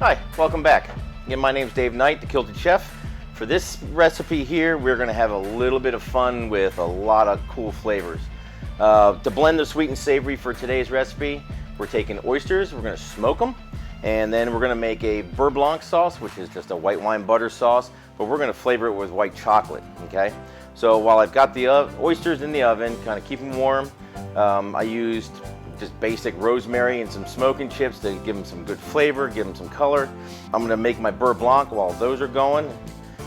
Hi, welcome back. Again, my name's Dave Knight, the Kilted Chef. For this recipe here, we're going to have a little bit of fun with a lot of cool flavors. To blend the sweet and savory for today's recipe, we're taking oysters, we're going to smoke them, and then we're going to make a Beurre Blanc sauce, which is just a white wine butter sauce, but we're going to flavor it with white chocolate, okay? So while I've got the oysters in the oven, kind of keep them warm, I used just basic rosemary and some smoking chips to give them some good flavor, give them some color. I'm going to make my Beurre Blanc while those are going.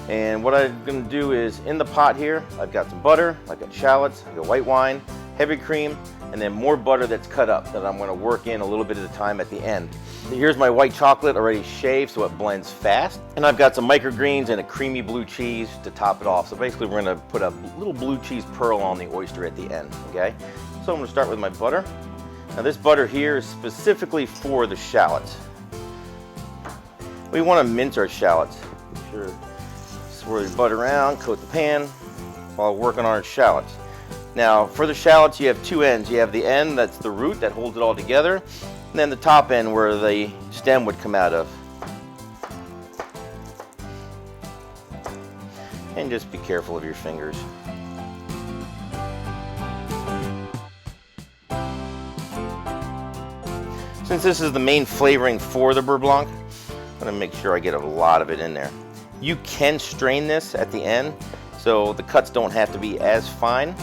And what I'm going to do is, in the pot here, I've got some butter, I've got shallots, I've got white wine, heavy cream, and then more butter that's cut up that I'm going to work in a little bit at a time at the end. Here's my white chocolate already shaved so it blends fast. And I've got some microgreens and a creamy blue cheese to top it off. So basically we're going to put a little blue cheese pearl on the oyster at the end, okay? So I'm going to start with my butter. Now this butter here is specifically for the shallots. We want to mince our shallots. Make sure swirl your butter around, coat the pan while working on our shallots. Now for the shallots you have two ends. You have the end that's the root that holds it all together, and then the top end where the stem would come out of. And just be careful of your fingers. Since this is the main flavoring for the Beurre Blanc, I'm going to make sure I get a lot of it in there. You can strain this at the end, so the cuts don't have to be as fine.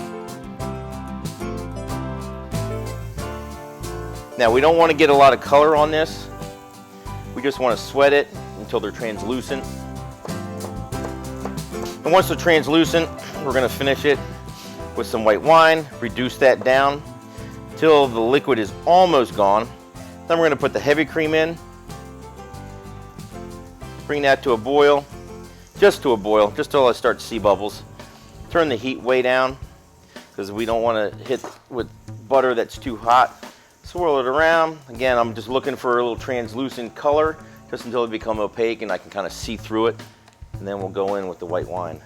Now we don't want to get a lot of color on this. We just want to sweat it until they're translucent. And once they're translucent, we're going to finish it with some white wine, reduce that down till the liquid is almost gone. Then we're going to put the heavy cream in, bring that to a boil, just till I start to see bubbles. Turn the heat way down because we don't want to hit with butter that's too hot. Swirl it around. Again, I'm just looking for a little translucent color just until it becomes opaque and I can kind of see through it. And then we'll go in with the white wine.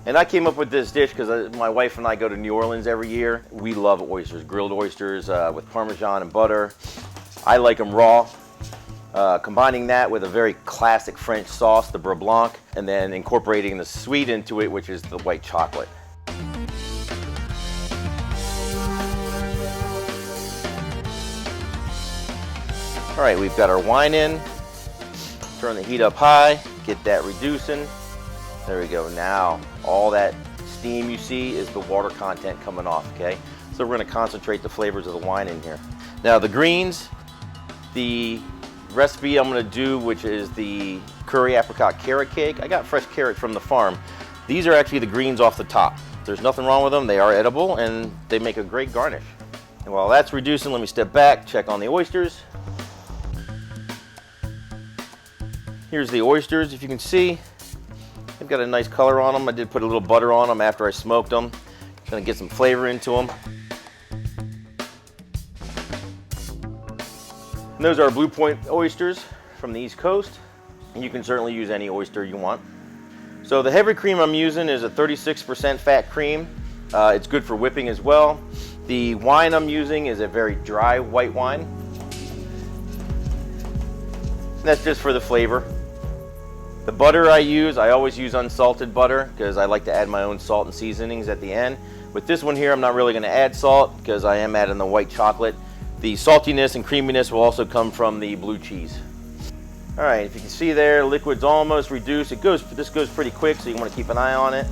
And I came up with this dish because my wife and I go to New Orleans every year. We love oysters, grilled oysters with Parmesan and butter. I like them raw. Combining that with a very classic French sauce, the Beurre Blanc, and then incorporating the sweet into it, which is the white chocolate. All right, we've got our wine in. Turn the heat up high, get that reducing. There we go. Now, all that steam you see is the water content coming off, okay? So we're going to concentrate the flavors of the wine in here. Now, the greens, the recipe I'm going to do, which is the curry apricot carrot cake. I got fresh carrots from the farm. These are actually the greens off the top. There's nothing wrong with them. They are edible, and they make a great garnish. And while that's reducing, let me step back, check on the oysters. Here's the oysters, if you can see. They've got a nice color on them. I did put a little butter on them after I smoked them. Gonna get some flavor into them. And those are Blue Point oysters from the East Coast. And you can certainly use any oyster you want. So the heavy cream I'm using is a 36% fat cream. It's good for whipping as well. The wine I'm using is a very dry white wine. And that's just for the flavor. The butter I always use unsalted butter because I like to add my own salt and seasonings at the end. With this one here, I'm not really going to add salt because I am adding the white chocolate. The saltiness and creaminess will also come from the blue cheese. All right, if you can see there, liquid's almost reduced. This goes pretty quick, so you want to keep an eye on it.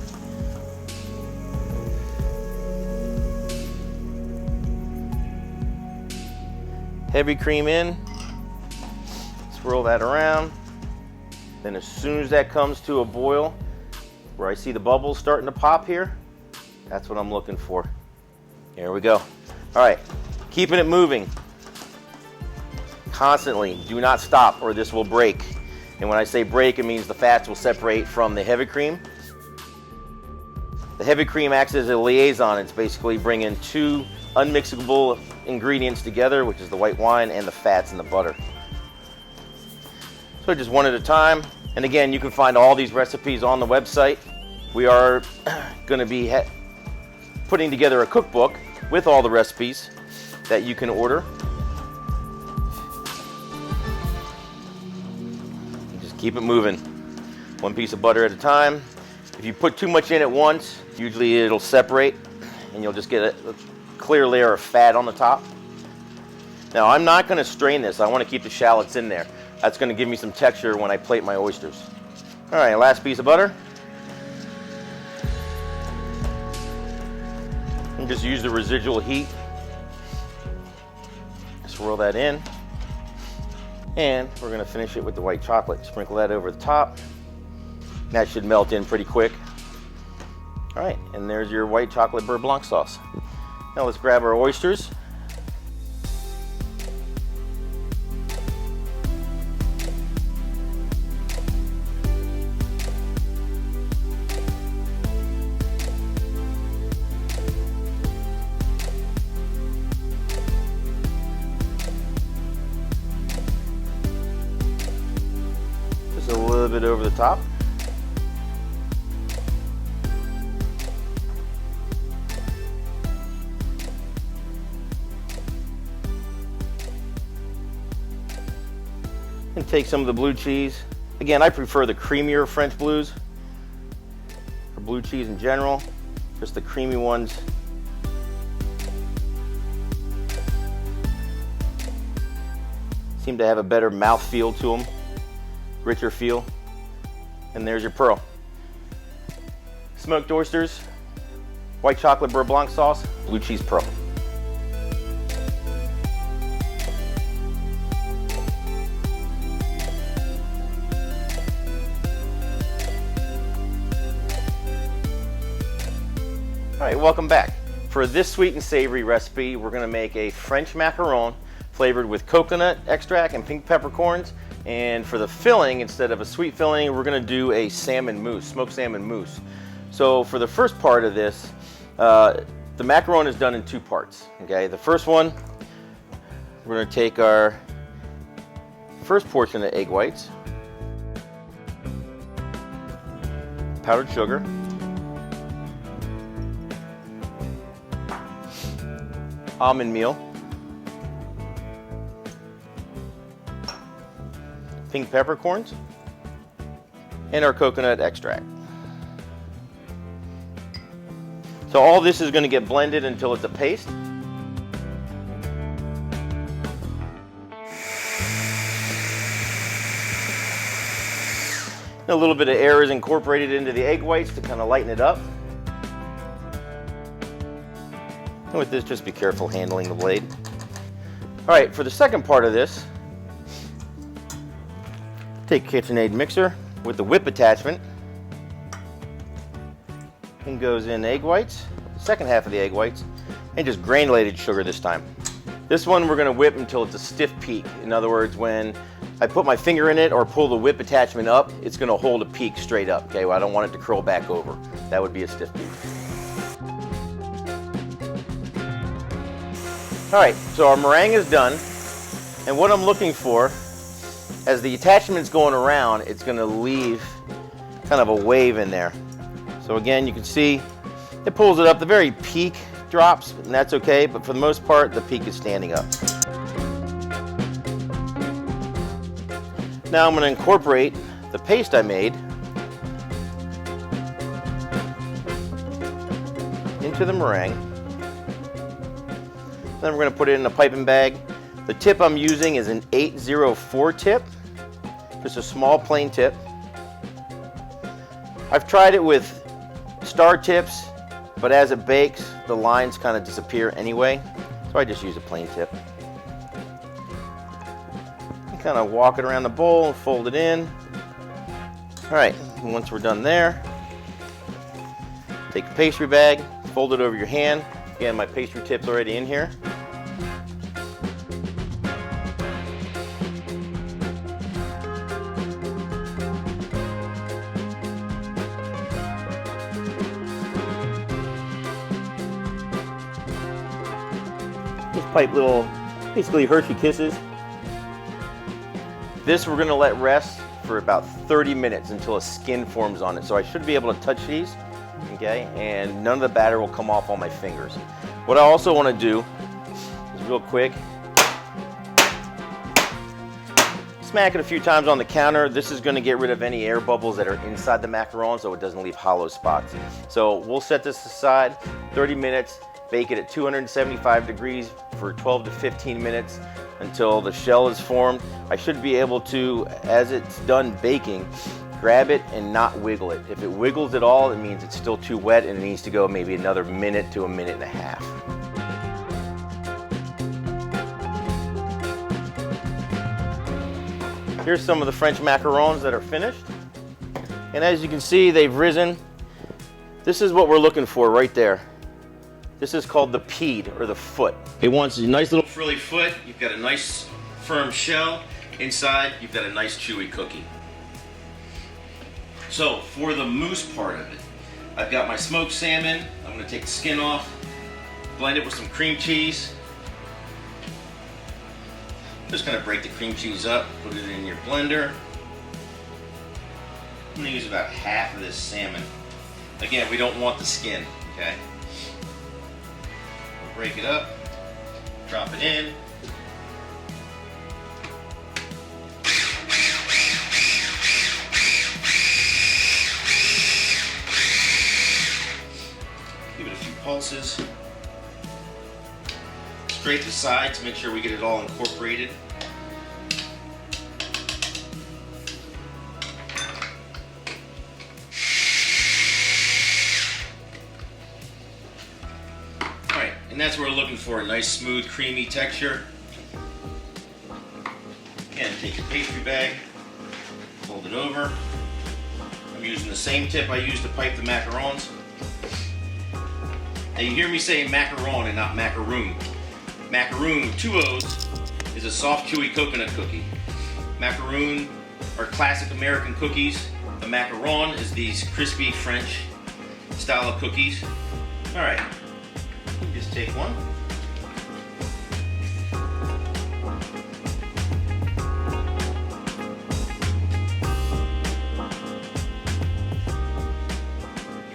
Heavy cream in, swirl that around. Then as soon as that comes to a boil, where I see the bubbles starting to pop here, that's what I'm looking for. Here we go. All right, keeping it moving. Constantly, do not stop or this will break. And when I say break, it means the fats will separate from the heavy cream. The heavy cream acts as a liaison. It's basically bringing two unmixable ingredients together, which is the white wine and the fats and the butter. So just one at a time. And again, you can find all these recipes on the website. We are going to be putting together a cookbook with all the recipes that you can order. Keep it moving. One piece of butter at a time. If you put too much in at once, usually it'll separate and you'll just get a clear layer of fat on the top. Now I'm not going to strain this. I want to keep the shallots in there. That's going to give me some texture when I plate my oysters. All right, last piece of butter. And just use the residual heat. Swirl that in. And we're going to finish it with the white chocolate. Sprinkle that over the top. That should melt in pretty quick. All right, and there's your white chocolate beurre blanc sauce. Now let's grab our oysters. Just a little bit over the top. And take some of the blue cheese. Again, I prefer the creamier French blues, or blue cheese in general, just the creamy ones. Seem to have a better mouth feel to them, richer feel. And there's your pearl. Smoked oysters, white chocolate beurre blanc sauce, blue cheese pearl. All right, welcome back. For this sweet and savory recipe, we're going to make a French macaron flavored with coconut extract and pink peppercorns. And for the filling, instead of a sweet filling, we're going to do a salmon mousse, smoked salmon mousse. So for the first part of this, the macaron is done in two parts. Okay, the first one, we're going to take our first portion of egg whites, powdered sugar, almond meal, pink peppercorns, and our coconut extract. So all this is going to get blended until it's a paste. A little bit of air is incorporated into the egg whites to kind of lighten it up. And with this, just be careful handling the blade. All right, for the second part of this, take KitchenAid mixer with the whip attachment, and goes in egg whites, second half of the egg whites, and just granulated sugar this time. This one we're going to whip until it's a stiff peak. In other words, when I put my finger in it or pull the whip attachment up, it's going to hold a peak straight up. Okay, well, I don't want it to curl back over. That would be a stiff peak. All right, so our meringue is done, and what I'm looking for, as the attachment's going around, it's going to leave kind of a wave in there. So again, you can see it pulls it up. The very peak drops, and that's okay, but for the most part, the peak is standing up. Now I'm going to incorporate the paste I made into the meringue. Then we're going to put it in a piping bag. The tip I'm using is an 804 tip, just a small plain tip. I've tried it with star tips, but as it bakes, the lines kind of disappear anyway, so I just use a plain tip. And kind of walk it around the bowl and fold it in. All right, and once we're done there, take a pastry bag, fold it over your hand. Again, my pastry tip's already in here. Just pipe little, basically Hershey Kisses. This we're going to let rest for about 30 minutes until a skin forms on it. So I should be able to touch these, okay, and none of the batter will come off on my fingers. What I also want to do is real quick, Smack it a few times on the counter. This is going to get rid of any air bubbles that are inside the macaron so it doesn't leave hollow spots. So we'll set this aside 30 minutes, bake it at 275 degrees for 12 to 15 minutes until the shell is formed. I should be able to, as it's done baking, grab it and not wiggle it. If it wiggles at all, it means it's still too wet and it needs to go maybe another minute to a minute and a half. Here's some of the French macarons that are finished. And as you can see, they've risen. This is what we're looking for right there. This is called the pede, or the foot. It wants a nice little frilly foot. You've got a nice firm shell. Inside, you've got a nice chewy cookie. So for the mousse part of it, I've got my smoked salmon. I'm gonna take the skin off, blend it with some cream cheese. Just gonna break the cream cheese up, put it in your blender. I'm gonna use about half of this salmon. Again, we don't want the skin, okay? We'll break it up, drop it in. Give it a few pulses. Scrape the sides to make sure we get it all incorporated. Alright, and that's what we're looking for, a nice smooth creamy texture. Again, take your pastry bag, fold it over. I'm using the same tip I used to pipe the macarons. Now you hear me say macaron and not macaroon. Macaroon with 2 O's is a soft, chewy coconut cookie. Macaroon are classic American cookies. The macaron is these crispy French style of cookies. All right, just take one.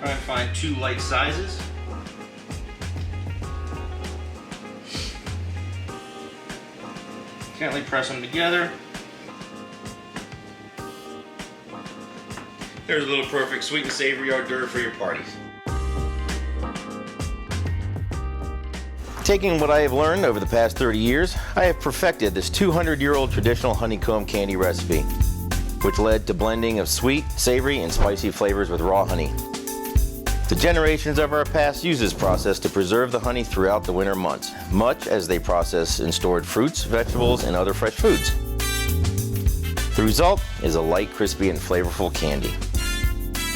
Try and find 2 light sizes. Gently press them together. There's a little perfect sweet and savory hors d'oeuvre for your parties. Taking what I have learned over the past 30 years, I have perfected this 200-year-old traditional honeycomb candy recipe, which led to blending of sweet, savory, and spicy flavors with raw honey. The generations of our past used this process to preserve the honey throughout the winter months, much as they process and stored fruits, vegetables, and other fresh foods. The result is a light, crispy, and flavorful candy.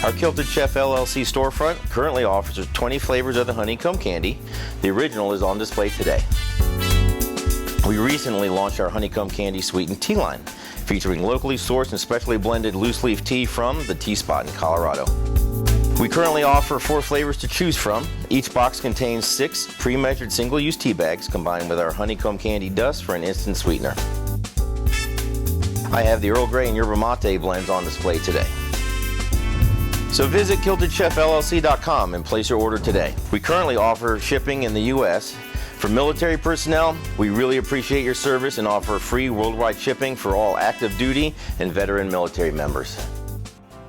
Our Kilted Chef LLC storefront currently offers 20 flavors of the honeycomb candy. The original is on display today. We recently launched our honeycomb candy sweetened tea line, featuring locally sourced and specially blended loose leaf tea from the Tea Spot in Colorado. We currently offer 4 flavors to choose from. Each box contains 6 pre-measured single-use tea bags combined with our honeycomb candy dust for an instant sweetener. I have the Earl Grey and Yerba Mate blends on display today. So visit KiltedChefLLC.com and place your order today. We currently offer shipping in the U.S. For military personnel, we really appreciate your service and offer free worldwide shipping for all active duty and veteran military members.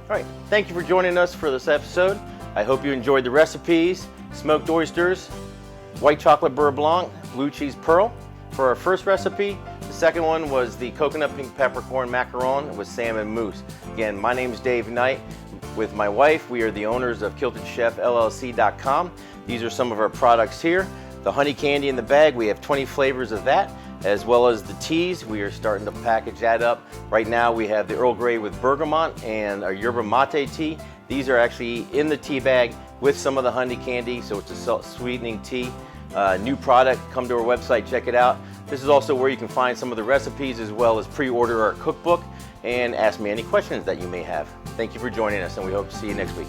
All right, thank you for joining us for this episode. I hope you enjoyed the recipes: smoked oysters, white chocolate beurre blanc, blue cheese pearl for our first recipe. The second one was the coconut pink peppercorn macaron with salmon mousse. Again, my name is Dave Knight. With my wife, we are the owners of KiltedChefLLC.com. These are some of our products here. The honey candy in the bag, we have 20 flavors of that, as well as the teas. We are starting to package that up. Right now we have the Earl Grey with bergamot and our yerba mate tea. These are actually in the tea bag with some of the honey candy, so it's a sweetening tea. New product, come to our website, check it out. This is also where you can find some of the recipes as well as pre-order our cookbook and ask me any questions that you may have. Thank you for joining us, and we hope to see you next week.